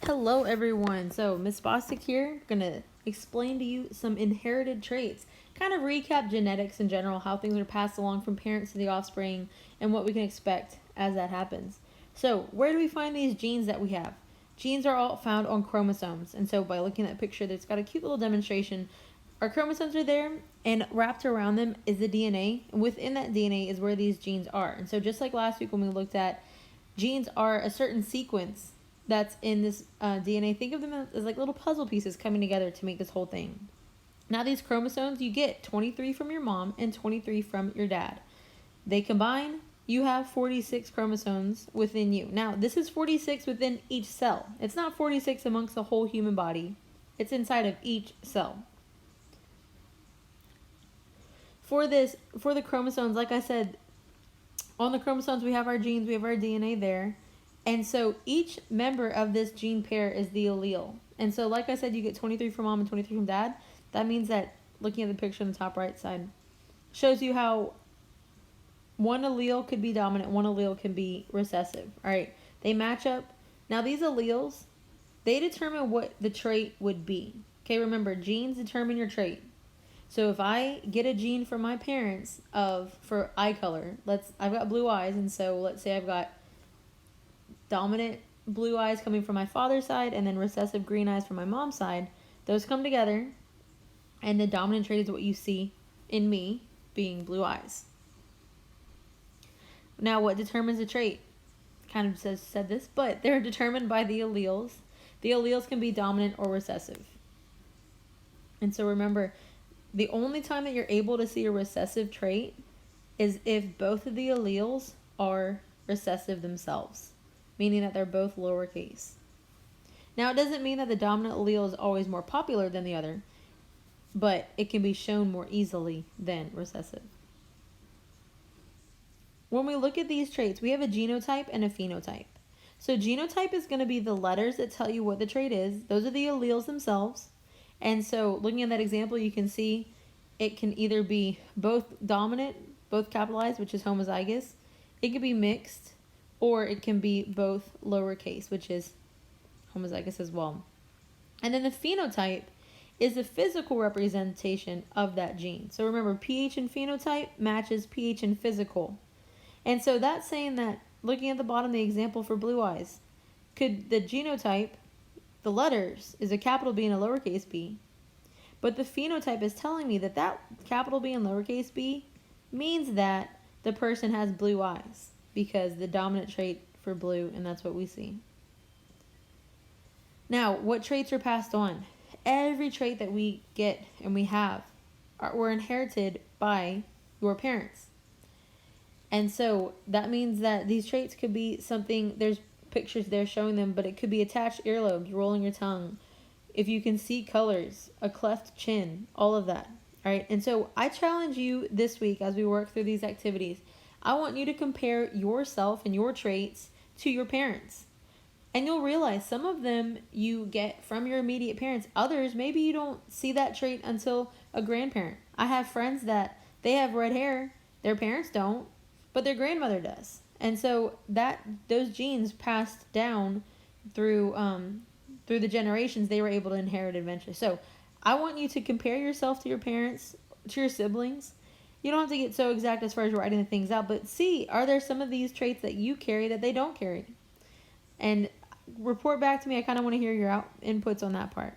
Hello everyone. So Miss Bostic here, gonna explain to you some inherited traits. Kind of recap genetics in general, how things are passed along from parents to the offspring, and what we can expect as that happens. So where do we find these genes that we have? Genes are all found on chromosomes, and so by looking at that picture, that's got a cute little demonstration. Our chromosomes are there, and wrapped around them is the DNA, and within that DNA is where these genes are. And so just like last week when we looked at genes are a certain sequence that's in this DNA. Think of them as like little puzzle pieces coming together to make this whole thing. Now these chromosomes, you get 23 from your mom and 23 from your dad. They combine, you have 46 chromosomes within you. Now this is 46 within each cell. It's not 46 amongst the whole human body. It's inside of each cell. For the chromosomes, like I said, on the chromosomes we have our genes, we have our DNA there. And so each member of this gene pair is the allele. And so like I said, you get 23 from mom and 23 from dad. That means that looking at the picture on the top right side shows you how one allele could be dominant, one allele can be recessive. All right, they match up. Now these alleles, they determine what the trait would be. Okay, remember, genes determine your trait. So if I get a gene from my parents for eye color, I've got blue eyes, and so let's say I've got dominant blue eyes coming from my father's side and then recessive green eyes from my mom's side. Those come together, and the dominant trait is what you see in me, being blue eyes. Now what determines the trait? Kind of said this, but they're determined by the alleles. The alleles can be dominant or recessive. And so remember, the only time that you're able to see a recessive trait is if both of the alleles are recessive themselves, meaning that they're both lowercase. Now, it doesn't mean that the dominant allele is always more popular than the other, but it can be shown more easily than recessive. When we look at these traits, we have a genotype and a phenotype. So genotype is going to be the letters that tell you what the trait is. Those are the alleles themselves. And so looking at that example, you can see it can either be both dominant, both capitalized, which is homozygous. It could be mixed, or it can be both lowercase, which is homozygous as well. And then the phenotype is the physical representation of that gene. So remember, pH in phenotype matches pH in physical. And so that's saying that, looking at the bottom of the example for blue eyes, could the genotype, the letters, is a capital B and a lowercase b, but the phenotype is telling me that that capital B and lowercase b means that the person has blue eyes, because the dominant trait for blue, and that's what we see. Now, what traits are passed on? Every trait that we get and we have were inherited by your parents. And so that means that these traits could be something, there's pictures there showing them, but it could be attached earlobes, rolling your tongue, if you can see colors, a cleft chin, all of that. All right. And so I challenge you this week as we work through these activities. I want you to compare yourself and your traits to your parents. And you'll realize some of them you get from your immediate parents. Others, maybe you don't see that trait until a grandparent. I have friends that they have red hair. Their parents don't, but their grandmother does. And so those genes passed down through the generations, they were able to inherit eventually. So I want you to compare yourself to your parents, to your siblings. You don't have to get so exact as far as writing the things out, but see, are there some of these traits that you carry that they don't carry? And report back to me. I kind of want to hear your inputs on that part.